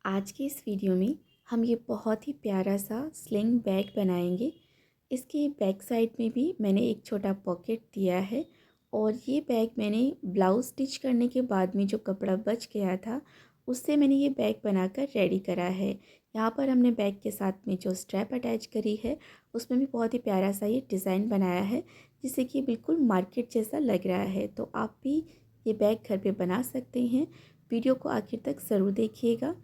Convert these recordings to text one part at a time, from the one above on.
आज की इस वीडियो में हम ये बहुत ही प्यारा सा स्लिंग बैग बनाएंगे। इसके बैक साइड में भी मैंने एक छोटा पॉकेट दिया है और ये बैग मैंने ब्लाउज़ स्टिच करने के बाद में जो कपड़ा बच गया था उससे मैंने ये बैग बनाकर रेडी करा है। यहाँ पर हमने बैग के साथ में जो स्ट्रैप अटैच करी है उसमें भी बहुत ही प्यारा सा ये डिज़ाइन बनाया है जिससे कि बिल्कुल मार्केट जैसा लग रहा है। तो आप भी ये बैग घर पे बना सकते हैं। वीडियो को आखिर तक ज़रूर देखिएगा।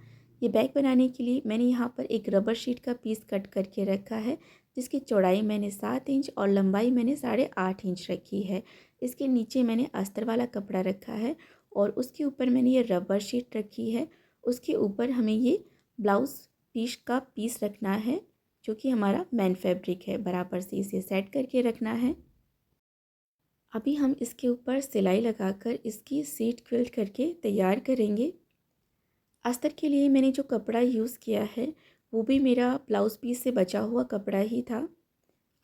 ये बैग बनाने के लिए मैंने यहाँ पर एक रबर शीट का पीस कट करके रखा है जिसकी चौड़ाई मैंने 7 इंच और लंबाई मैंने 8.5 इंच रखी है। इसके नीचे मैंने अस्तर वाला कपड़ा रखा है और उसके ऊपर मैंने ये रबर शीट रखी है। उसके ऊपर हमें ये ब्लाउज़ पीस का पीस रखना है जो कि हमारा मेन फैब्रिक है। बराबर से इसे सेट करके रखना है। अभी हम इसके ऊपर सिलाई लगाकर इसकी सीट क्विल्ट करके तैयार करेंगे। अस्तर के लिए मैंने जो कपड़ा यूज़ किया है वो भी मेरा ब्लाउज़ पीस से बचा हुआ कपड़ा ही था।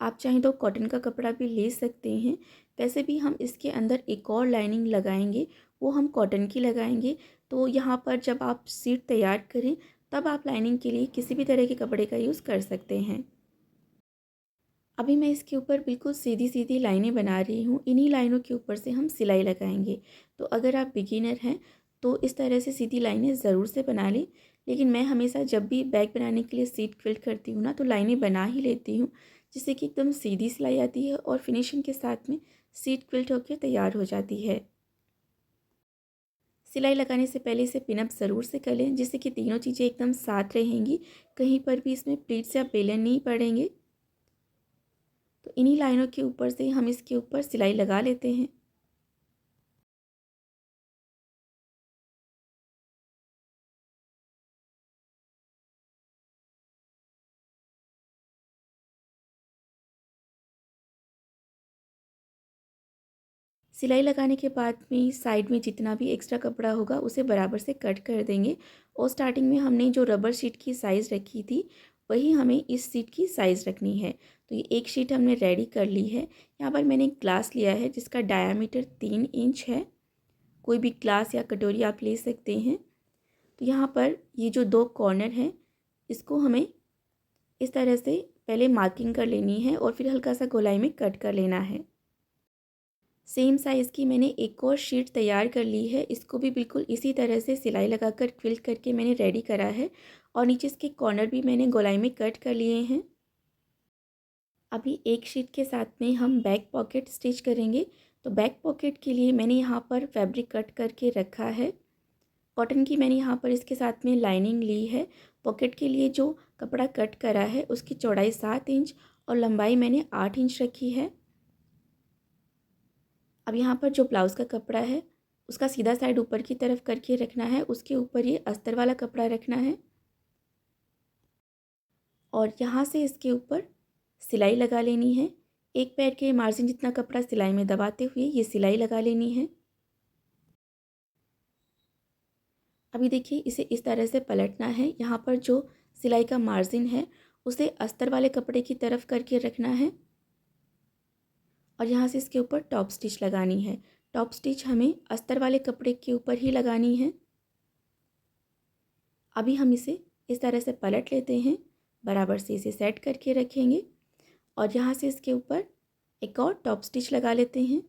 आप चाहें तो कॉटन का कपड़ा भी ले सकते हैं। वैसे भी हम इसके अंदर एक और लाइनिंग लगाएंगे, वो हम कॉटन की लगाएंगे। तो यहाँ पर जब आप सीट तैयार करें तब आप लाइनिंग के लिए किसी भी तरह के कपड़े का यूज़ कर सकते हैं। अभी मैं इसके ऊपर बिल्कुल सीधी सीधी लाइनें बना रही हूँ। इन्हीं लाइनों के ऊपर से हम सिलाई लगाएंगे। तो अगर आप बिगिनर हैं तो इस तरह से सीधी लाइनें ज़रूर से बना लें। लेकिन मैं हमेशा जब भी बैग बनाने के लिए सीट क्विल्ट करती हूँ ना तो लाइनें बना ही लेती हूँ जिससे कि एकदम सीधी सिलाई आती है और फिनिशिंग के साथ में सीट क्विल्ट होकर तैयार हो जाती है। सिलाई लगाने से पहले इसे पिनअप ज़रूर से कर लें जिससे कि तीनों चीज़ें एकदम साथ रहेंगी। कहीं पर भी इसमें प्लीट्स या बेलन नहीं पड़ेंगे। तो इन्हीं लाइनों के ऊपर से हम इसके ऊपर सिलाई लगा लेते हैं। सिलाई लगाने के बाद में साइड में जितना भी एक्स्ट्रा कपड़ा होगा उसे बराबर से कट कर देंगे। और स्टार्टिंग में हमने जो रबर शीट की साइज़ रखी थी वही हमें इस शीट की साइज़ रखनी है। तो ये एक शीट हमने रेडी कर ली है। यहाँ पर मैंने ग्लास लिया है जिसका डायामीटर 3 इंच है। कोई भी ग्लास या कटोरी आप ले सकते हैं। तो यहाँ पर ये जो दो कॉर्नर हैं इसको हमें इस तरह से पहले मार्किंग कर लेनी है और फिर हल्का सा गोलाई में कट कर लेना है। सेम साइज़ की मैंने एक और शीट तैयार कर ली है। इसको भी बिल्कुल इसी तरह से सिलाई लगाकर क्विल्ट करके मैंने रेडी करा है और नीचे इसके कॉर्नर भी मैंने गोलाई में कट कर लिए हैं। अभी एक शीट के साथ में हम बैक पॉकेट स्टिच करेंगे। तो बैक पॉकेट के लिए मैंने यहाँ पर फैब्रिक कट करके रखा है। कॉटन की मैंने यहाँ पर इसके साथ में लाइनिंग ली है। पॉकेट के लिए जो कपड़ा कट करा है उसकी चौड़ाई 7 इंच और लंबाई मैंने 8 इंच रखी है। अब यहाँ पर जो ब्लाउज़ का कपड़ा है उसका सीधा साइड ऊपर की तरफ करके रखना है। उसके ऊपर ये अस्तर वाला कपड़ा रखना है और यहाँ से इसके ऊपर सिलाई लगा लेनी है। एक पैर के मार्जिन जितना कपड़ा सिलाई में दबाते हुए ये सिलाई लगा लेनी है। अभी देखिए इसे इस तरह से पलटना है। यहाँ पर जो सिलाई का मार्जिन है उसे अस्तर वाले कपड़े की तरफ करके रखना है और यहाँ से इसके ऊपर टॉप स्टिच लगानी है। टॉप स्टिच हमें अस्तर वाले कपड़े के ऊपर ही लगानी है। अभी हम इसे इस तरह से पलट लेते हैं। बराबर से इसे सेट करके रखेंगे और यहाँ से इसके ऊपर एक और टॉप स्टिच लगा लेते हैं।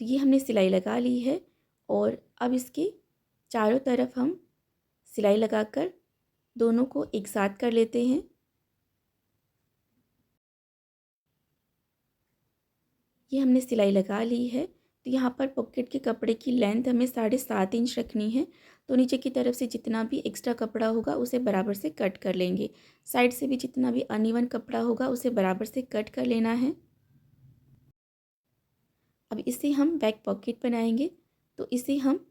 तो ये हमने सिलाई लगा ली है और अब इसके चारों तरफ हम सिलाई लगाकर दोनों को एक साथ कर लेते हैं। ये हमने सिलाई लगा ली है। तो यहाँ पर पॉकेट के कपड़े की लेंथ हमें 7.5 इंच रखनी है। तो नीचे की तरफ से जितना भी एक्स्ट्रा कपड़ा होगा उसे बराबर से कट कर लेंगे। साइड से भी जितना भी अनइवन कपड़ा होगा उसे बराबर से कट कर लेना है। अब इसे हम बैक पॉकेट बनाएंगे। तो इसे हम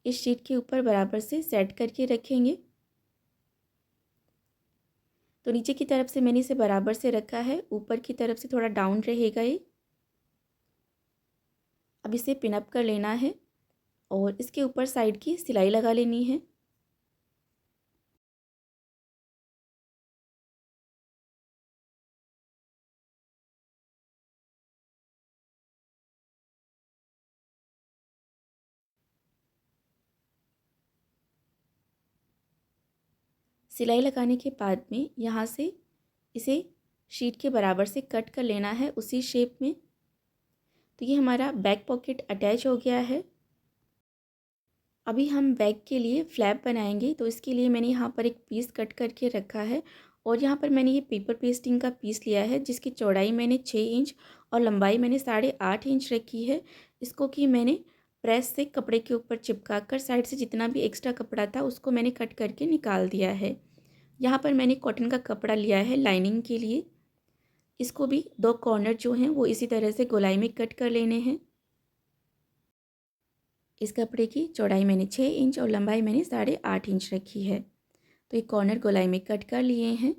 इस शीट के ऊपर बराबर से सेट करके रखेंगे। तो नीचे की तरफ से मैंने इसे बराबर से रखा है, ऊपर की तरफ से थोड़ा डाउन रहेगा ये। अब इसे पिनअप कर लेना है और इसके ऊपर साइड की सिलाई लगा लेनी है। सिलाई लगाने के बाद में यहाँ से इसे शीट के बराबर से कट कर लेना है उसी शेप में। तो ये हमारा बैक पॉकेट अटैच हो गया है। अभी हम बैक के लिए फ्लैप बनाएंगे, तो इसके लिए मैंने यहाँ पर एक पीस कट करके रखा है और यहाँ पर मैंने ये पेपर पेस्टिंग का पीस लिया है जिसकी चौड़ाई मैंने 6 इंच और लंबाई मैंने 8.5 इंच रखी है। इसको कि मैंने प्रेस से कपड़े के ऊपर चिपका कर साइड से जितना भी एक्स्ट्रा कपड़ा था उसको मैंने कट करके निकाल दिया है। यहाँ पर मैंने कॉटन का कपड़ा लिया है लाइनिंग के लिए। इसको भी 2 कॉर्नर जो हैं वो इसी तरह से गोलाई में कट कर लेने हैं। इस कपड़े की चौड़ाई मैंने 6 इंच और लंबाई मैंने 8.5 इंच रखी है। तो ये कॉर्नर गोलाई में कट कर लिए हैं।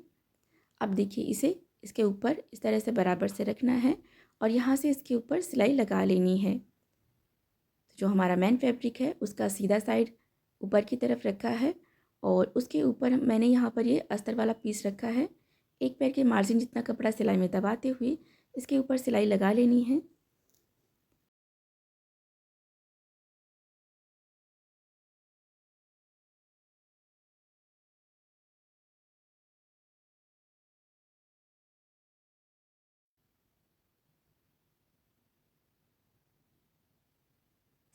अब देखिए इसे इसके ऊपर इस तरह से बराबर से रखना है और यहाँ से इसके ऊपर सिलाई लगा लेनी है। तो जो हमारा मेन फैब्रिक है उसका सीधा साइड ऊपर की तरफ रखा है और उसके ऊपर मैंने यहाँ पर ये अस्तर वाला पीस रखा है। एक पैर के मार्जिन जितना कपड़ा सिलाई में दबाते हुए इसके ऊपर सिलाई लगा लेनी है।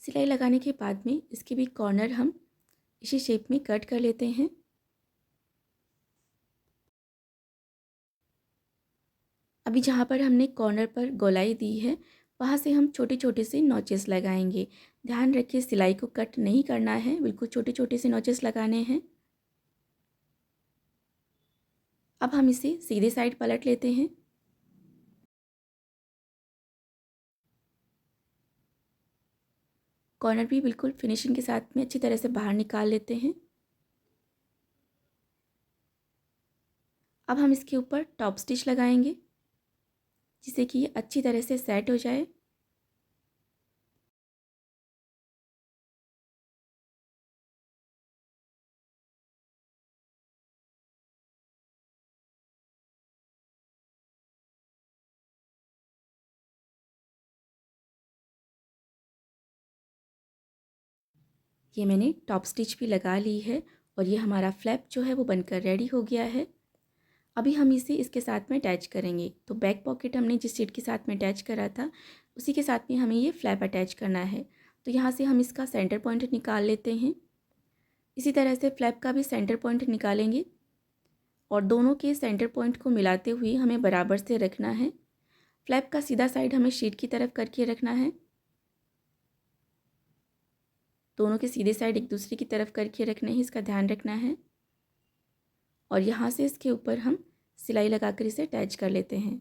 सिलाई लगाने के बाद में इसके भी कॉर्नर हम इसी शेप में कट कर लेते हैं। अभी जहाँ पर हमने कॉर्नर पर गोलाई दी है वहाँ से हम छोटे छोटे से नॉचेस लगाएंगे। ध्यान रखिए सिलाई को कट नहीं करना है, बिल्कुल छोटे छोटे से नॉचेस लगाने हैं। अब हम इसे सीधे साइड पलट लेते हैं। कॉर्नर भी बिल्कुल फिनिशिंग के साथ में अच्छी तरह से बाहर निकाल लेते हैं। अब हम इसके ऊपर टॉप स्टिच लगाएंगे जिससे कि ये अच्छी तरह से सेट हो जाए। ये मैंने टॉप स्टिच भी लगा ली है और ये हमारा फ्लैप जो है वो बनकर रेडी हो गया है। अभी हम इसे इसके साथ में अटैच करेंगे। तो बैक पॉकेट हमने जिस सीट के साथ में अटैच करा था उसी के साथ में हमें ये फ्लैप अटैच करना है। तो यहाँ से हम इसका सेंटर पॉइंट निकाल लेते हैं। इसी तरह से फ्लैप का भी सेंटर पॉइंट निकालेंगे और दोनों के सेंटर पॉइंट को मिलाते हुए हमें बराबर से रखना है। फ्लैप का सीधा साइड हमें शीट की तरफ करके रखना है। दोनों के सीधे साइड एक दूसरे की तरफ करके रखने हैं, इसका ध्यान रखना है। और यहाँ से इसके ऊपर हम सिलाई लगाकर इसे अटैच कर लेते हैं।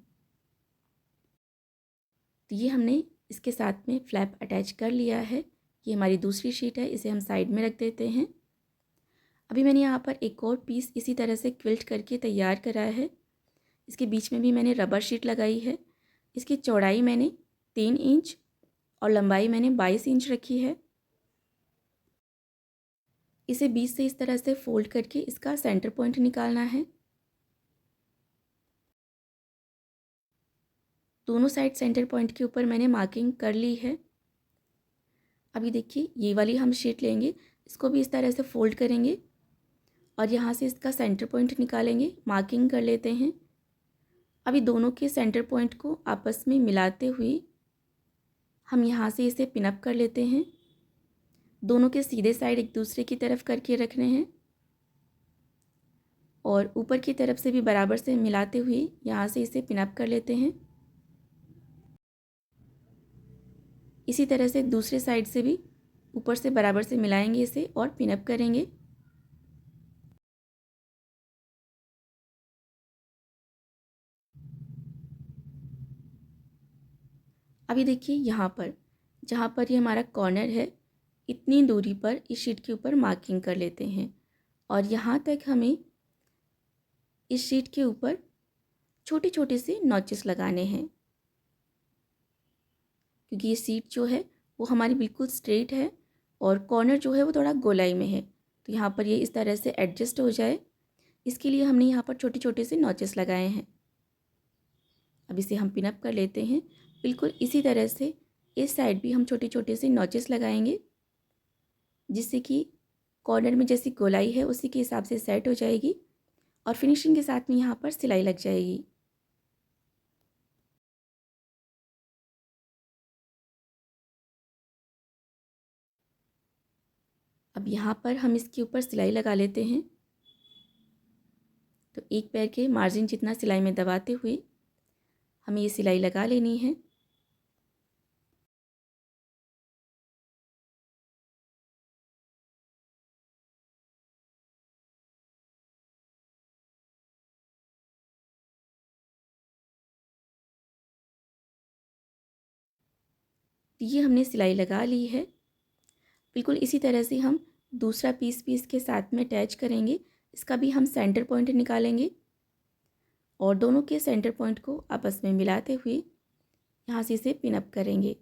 तो ये हमने इसके साथ में फ्लैप अटैच कर लिया है। ये हमारी दूसरी शीट है, इसे हम साइड में रख देते हैं। अभी मैंने यहाँ पर एक और पीस इसी तरह से क्विल्ट करके तैयार करा है। इसके बीच में भी मैंने रबर शीट लगाई है। इसकी चौड़ाई मैंने 3 इंच और लंबाई मैंने 22 इंच रखी है। इसे बीच से इस तरह से फोल्ड करके इसका सेंटर पॉइंट निकालना है। दोनों साइड सेंटर पॉइंट के ऊपर मैंने मार्किंग कर ली है। अभी देखिए ये वाली हम शीट लेंगे, इसको भी इस तरह से फोल्ड करेंगे और यहाँ से इसका सेंटर पॉइंट निकालेंगे, मार्किंग कर लेते हैं। अभी दोनों के सेंटर पॉइंट को आपस में मिलाते हुए हम यहाँ से इसे पिनअप कर लेते हैं। दोनों के सीधे साइड एक दूसरे की तरफ करके रखने हैं और ऊपर की तरफ से भी बराबर से मिलाते हुए यहाँ से इसे पिनअप कर लेते हैं। इसी तरह से दूसरे साइड से भी ऊपर से बराबर से मिलाएंगे इसे और पिनअप करेंगे। अभी देखिए यहाँ पर जहाँ पर ये हमारा कॉर्नर है इतनी दूरी पर इस शीट के ऊपर मार्किंग कर लेते हैं और यहाँ तक हमें इस शीट के ऊपर छोटे छोटे से नॉचेस लगाने हैं क्योंकि ये शीट जो है वो हमारी बिल्कुल स्ट्रेट है और कॉर्नर जो है वो थोड़ा गोलाई में है। तो यहाँ पर ये इस तरह से एडजस्ट हो जाए इसके लिए हमने यहाँ पर छोटे छोटे से नॉचेस लगाए हैं। अब इसे हम पिनअप कर लेते हैं। बिल्कुल इसी तरह से इस साइड भी हम छोटे छोटे से नॉचेस लगाएंगे जिससे कि कॉर्नर में जैसी गोलाई है उसी के हिसाब से सेट हो जाएगी। और फिनिशिंग के साथ में यहाँ पर सिलाई लग जाएगी। अब यहाँ पर हम इसके ऊपर सिलाई लगा लेते हैं। तो एक पैर के मार्जिन जितना सिलाई में दबाते हुए हमें ये सिलाई लगा लेनी है। ये हमने सिलाई लगा ली है। बिल्कुल इसी तरह से हम दूसरा पीस के साथ में अटैच करेंगे। इसका भी हम सेंटर पॉइंट निकालेंगे और दोनों के सेंटर पॉइंट को आपस में मिलाते हुए यहाँ से इसे पिन अप करेंगे।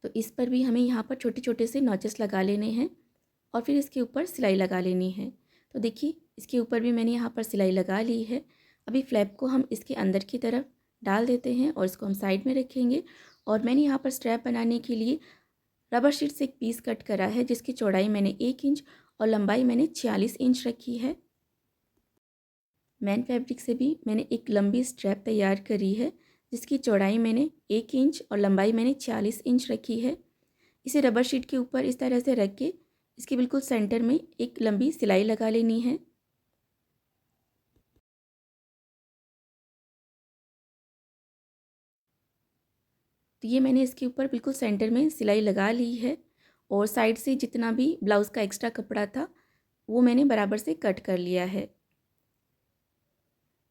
तो इस पर भी हमें यहाँ पर छोटे छोटे से नॉचेस लगा लेने हैं और फिर इसके ऊपर सिलाई लगा लेनी है। तो देखिए इसके ऊपर भी मैंने यहाँ पर सिलाई लगा ली है। अभी फ्लैप को हम इसके अंदर की तरफ डाल देते हैं और इसको हम साइड में रखेंगे। और मैंने यहाँ पर स्ट्रैप बनाने के लिए रबर शीट से एक पीस कट करा है, जिसकी चौड़ाई मैंने 1 इंच और लंबाई मैंने 46 इंच रखी है। मैन फैब्रिक से भी मैंने एक लंबी स्ट्रैप तैयार करी है, जिसकी चौड़ाई मैंने 1 इंच और लंबाई मैंने 46 इंच रखी है। इसे रबर शीट के ऊपर इस तरह से रख के इसके बिल्कुल सेंटर में एक लंबी सिलाई लगा लेनी है। तो ये मैंने इसके ऊपर बिल्कुल सेंटर में सिलाई लगा ली है और साइड से जितना भी ब्लाउज़ का एक्स्ट्रा कपड़ा था वो मैंने बराबर से कट कर लिया है।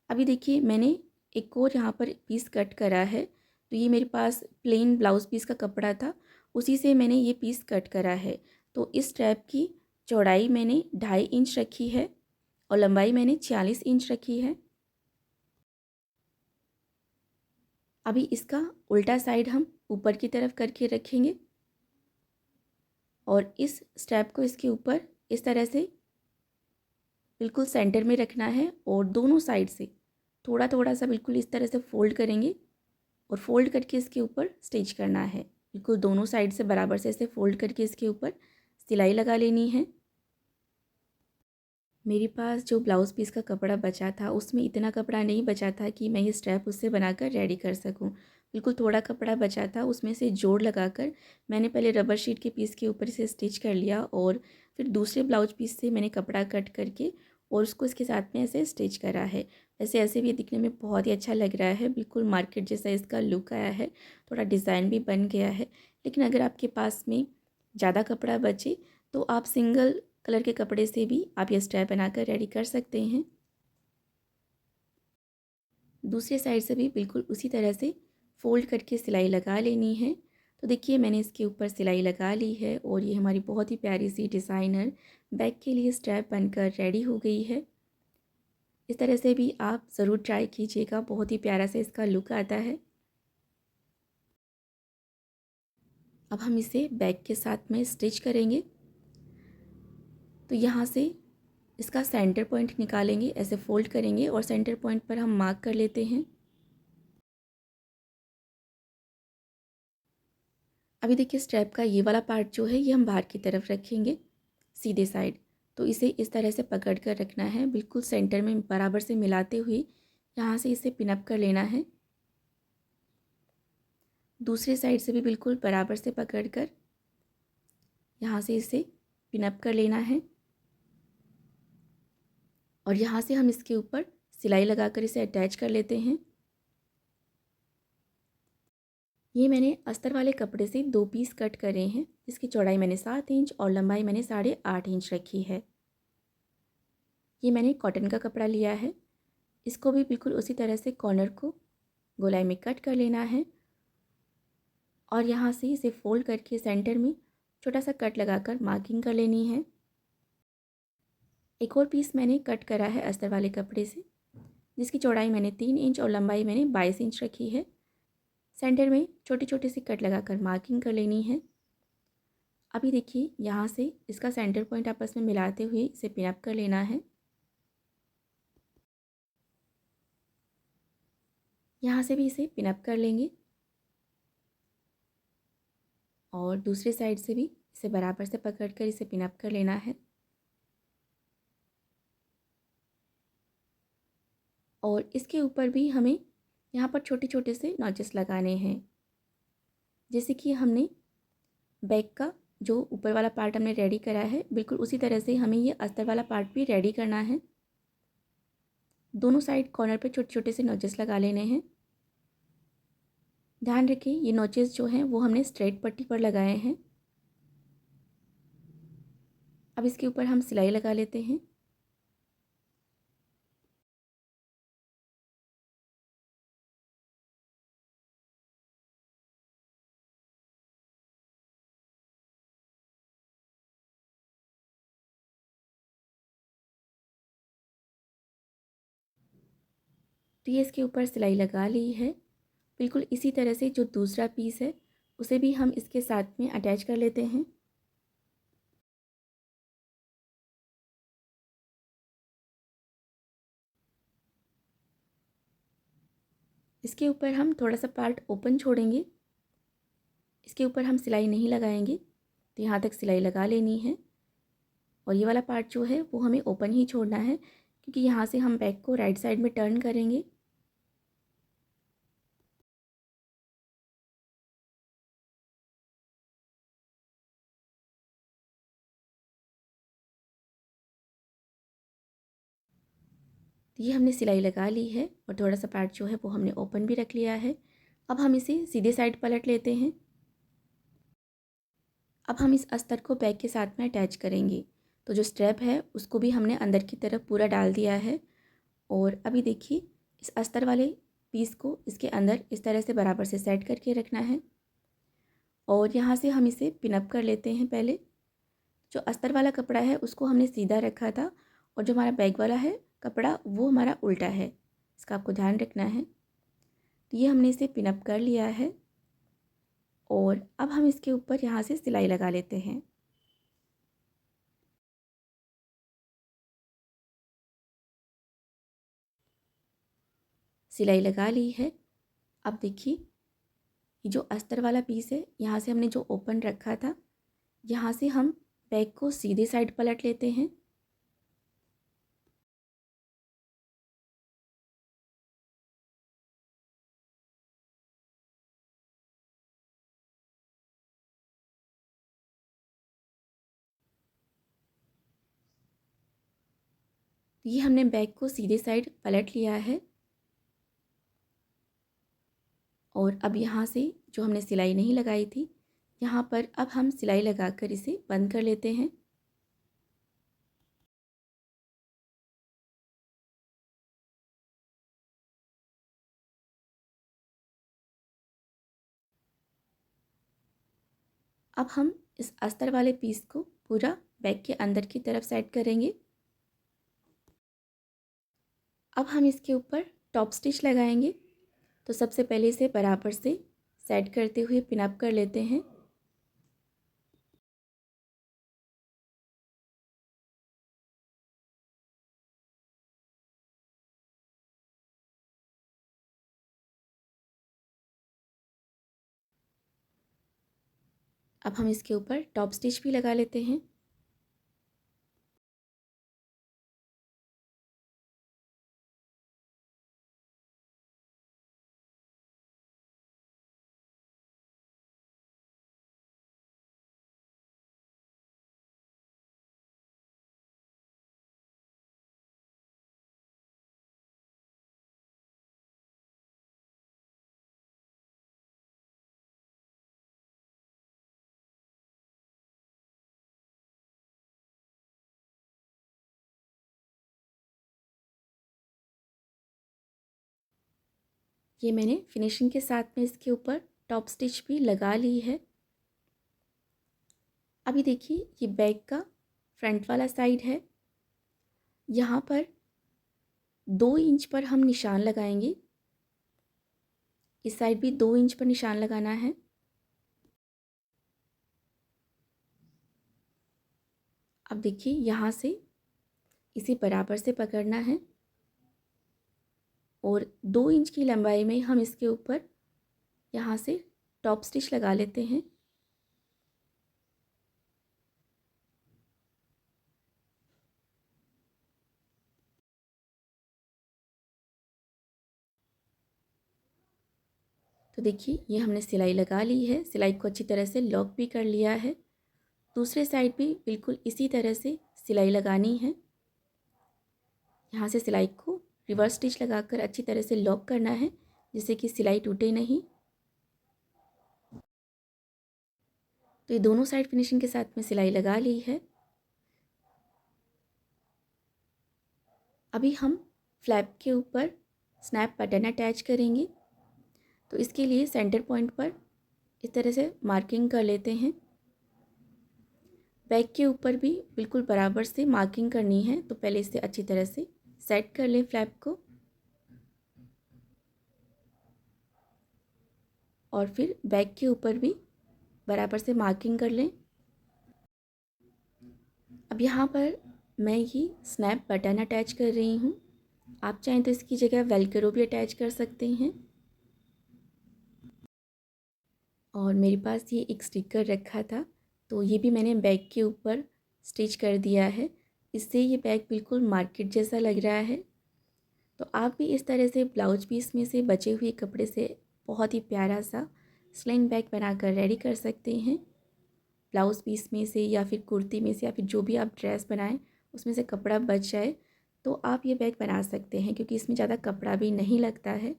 अभी देखिए मैंने एक और यहाँ पर पीस कट करा है। तो ये मेरे पास प्लेन ब्लाउज़ पीस का कपड़ा था, उसी से मैंने ये पीस कट करा है। तो इस स्ट्रैप की चौड़ाई मैंने 2.5 इंच रखी है और लंबाई मैंने 46 इंच रखी है। अभी इसका उल्टा साइड हम ऊपर की तरफ करके रखेंगे और इस स्ट्रैप को इसके ऊपर इस तरह से बिल्कुल सेंटर में रखना है और दोनों साइड से थोड़ा थोड़ा सा बिल्कुल इस तरह से फ़ोल्ड करेंगे और फ़ोल्ड करके इसके ऊपर स्टिच करना है। बिल्कुल दोनों साइड से बराबर से इसे फ़ोल्ड करके इसके ऊपर सिलाई लगा लेनी है। मेरे पास जो ब्लाउज़ पीस का कपड़ा बचा था उसमें इतना कपड़ा नहीं बचा था कि मैं ये स्ट्रैप उससे बनाकर रेडी कर सकूं। बिल्कुल थोड़ा कपड़ा बचा था, उसमें से जोड़ लगाकर मैंने पहले रबर शीट के पीस के ऊपर इसे स्टिच कर लिया और फिर दूसरे ब्लाउज पीस से मैंने कपड़ा कट करके और उसको इसके साथ में ऐसे स्टिच करा है। वैसे ऐसे भी दिखने में बहुत ही अच्छा लग रहा है, बिल्कुल मार्केट जैसा इसका लुक आया है, थोड़ा डिज़ाइन भी बन गया है। लेकिन अगर आपके पास में ज़्यादा कपड़ा बचे तो आप सिंगल कलर के कपड़े से भी आप ये स्ट्रैप बनाकर रेडी कर सकते हैं। दूसरे साइड से भी बिल्कुल उसी तरह से फ़ोल्ड करके सिलाई लगा लेनी है। तो देखिए मैंने इसके ऊपर सिलाई लगा ली है और ये हमारी बहुत ही प्यारी सी डिज़ाइनर बैग के लिए स्ट्रैप बनकर रेडी हो गई है। इस तरह से भी आप ज़रूर ट्राई कीजिएगा, बहुत ही प्यारा सा इसका लुक आता है। अब हम इसे बैग के साथ में स्टिच करेंगे। तो यहाँ से इसका सेंटर पॉइंट निकालेंगे, ऐसे फ़ोल्ड करेंगे और सेंटर पॉइंट पर हम मार्क कर लेते हैं। अभी देखिए स्ट्रैप का ये वाला पार्ट जो है ये हम बाहर की तरफ रखेंगे सीधे साइड। तो इसे इस तरह से पकड़ कर रखना है, बिल्कुल सेंटर में बराबर से मिलाते हुए यहाँ से इसे पिन अप कर लेना है। दूसरे साइड से भी बिल्कुल बराबर से पकड़ कर यहाँ से इसे पिन अप कर लेना है और यहाँ से हम इसके ऊपर सिलाई लगाकर इसे अटैच कर लेते हैं। ये मैंने अस्तर वाले कपड़े से 2 पीस कट करे हैं, जिसकी चौड़ाई मैंने 7 इंच और लंबाई मैंने 8.5 इंच रखी है। ये मैंने कॉटन का कपड़ा लिया है। इसको भी बिल्कुल उसी तरह से कॉर्नर को गोलाई में कट कर लेना है और यहाँ से इसे फोल्ड करके सेंटर में छोटा सा कट लगाकर मार्किंग कर लेनी है। एक और पीस मैंने कट करा है अस्तर वाले कपड़े से, जिसकी चौड़ाई मैंने 3 इंच और लंबाई मैंने 22 इंच रखी है। सेंटर में छोटे छोटे से कट लगाकर मार्किंग कर लेनी है। अभी देखिए यहाँ से इसका सेंटर पॉइंट आपस में मिलाते हुए इसे पिन अप कर लेना है। यहाँ से भी इसे पिन अप कर लेंगे और दूसरे साइड से भी इसे बराबर से पकड़कर इसे पिन अप कर लेना है। और इसके ऊपर भी हमें यहाँ पर छोटे छोटे से नॉचेस लगाने हैं। जैसे कि हमने बैक का जो ऊपर वाला पार्ट हमने रेडी करा है, बिल्कुल उसी तरह से हमें ये अस्तर वाला पार्ट भी रेडी करना है। दोनों साइड कॉर्नर पे छोटे छोटे से नॉचेस लगा लेने हैं। ध्यान रखें ये नॉचेस जो हैं वो हमने स्ट्रेट पट्टी पर लगाए हैं। अब इसके ऊपर हम सिलाई लगा लेते हैं। तो ये इसके ऊपर सिलाई लगा ली है। बिल्कुल इसी तरह से जो दूसरा पीस है उसे भी हम इसके साथ में अटैच कर लेते हैं। इसके ऊपर हम थोड़ा सा पार्ट ओपन छोड़ेंगे। इसके ऊपर हम सिलाई नहीं लगाएंगे, तो यहाँ तक सिलाई लगा लेनी है। और ये वाला पार्ट जो है वो हमें ओपन ही छोड़ना है, क्योंकि यहाँ से हम बैक को राइट साइड में टर्न करेंगे। तो ये हमने सिलाई लगा ली है और थोड़ा सा पार्ट जो है वो हमने ओपन भी रख लिया है। अब हम इसे सीधे साइड पलट लेते हैं। अब हम इस अस्तर को बैक के साथ में अटैच करेंगे। तो जो स्ट्रैप है उसको भी हमने अंदर की तरफ पूरा डाल दिया है। और अभी देखिए इस अस्तर वाले पीस को इसके अंदर इस तरह से बराबर से सेट करके रखना है। और यहाँ से हम इसे पिन अप कर लेते हैं। पहले जो अस्तर वाला कपड़ा है उसको हमने सीधा रखा था, और जो हमारा बैक वाला है कपड़ा वो हमारा उल्टा है, इसका आपको ध्यान रखना है। तो ये हमने इसे पिन अप कर लिया है। और अब हम इसके ऊपर यहाँ से सिलाई लगा लेते हैं। सिलाई लगा ली है। अब देखिए ये जो अस्तर वाला पीस है यहाँ से हमने जो ओपन रखा था, यहाँ से हम बैक को सीधे साइड पलट लेते हैं। ये हमने बैक को सीधे साइड पलट लिया है। और अब यहाँ से जो हमने सिलाई नहीं लगाई थी, यहाँ पर अब हम सिलाई लगाकर इसे बंद कर लेते हैं। अब हम इस अस्तर वाले पीस को पूरा बैक के अंदर की तरफ सेट करेंगे। अब हम इसके ऊपर टॉप स्टिच लगाएंगे। तो सबसे पहले इसे बराबर से सेट करते हुए पिन अप कर लेते हैं। अब हम इसके ऊपर टॉप स्टिच भी लगा लेते हैं। ये मैंने फिनिशिंग के साथ में इसके ऊपर टॉप स्टिच भी लगा ली है। अभी देखिए ये बैक का फ्रंट वाला साइड है। यहाँ पर 2 इंच पर हम निशान लगाएंगे। इस साइड भी 2 इंच पर निशान लगाना है। अब देखिए यहाँ से इसे बराबर से पकड़ना है और 2 इंच की लंबाई में हम इसके ऊपर यहाँ से टॉप स्टिच लगा लेते हैं। तो देखिए ये हमने सिलाई लगा ली है, सिलाई को अच्छी तरह से लॉक भी कर लिया है। दूसरे साइड भी बिल्कुल इसी तरह से सिलाई लगानी है। यहाँ से सिलाई को रिवर्स स्टिच लगाकर अच्छी तरह से लॉक करना है, जिससे कि सिलाई टूटे नहीं। तो ये दोनों साइड फिनिशिंग के साथ में सिलाई लगा ली है। अभी हम फ्लैप के ऊपर स्नैप बटन अटैच करेंगे। तो इसके लिए सेंटर पॉइंट पर इस तरह से मार्किंग कर लेते हैं। बैक के ऊपर भी बिल्कुल बराबर से मार्किंग करनी है, तो पहले इसे अच्छी तरह से सेट कर लें फ्लैप को और फिर बैक के ऊपर भी बराबर से मार्किंग कर लें। अब यहाँ पर मैं ये स्नैप बटन अटैच कर रही हूँ। आप चाहें तो इसकी जगह वेलक्रो भी अटैच कर सकते हैं। और मेरे पास ये एक स्टिकर रखा था, तो ये भी मैंने बैग के ऊपर स्टिच कर दिया है। इससे ये बैग बिल्कुल मार्केट जैसा लग रहा है। तो आप भी इस तरह से ब्लाउज पीस में से बचे हुए कपड़े से बहुत ही प्यारा सा स्लिंग बैग बनाकर रेडी कर सकते हैं। ब्लाउज़ पीस में से या फिर कुर्ती में से या फिर जो भी आप ड्रेस बनाएं उसमें से कपड़ा बच जाए तो आप ये बैग बना सकते हैं, क्योंकि इसमें ज़्यादा कपड़ा भी नहीं लगता है।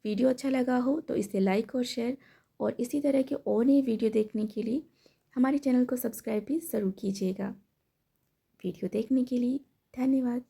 वीडियो अच्छा लगा हो तो इसे लाइक और शेयर, और इसी तरह के और नई वीडियो देखने के लिए हमारे चैनल को सब्सक्राइब भी ज़रूर कीजिएगा। वीडियो देखने के लिए धन्यवाद।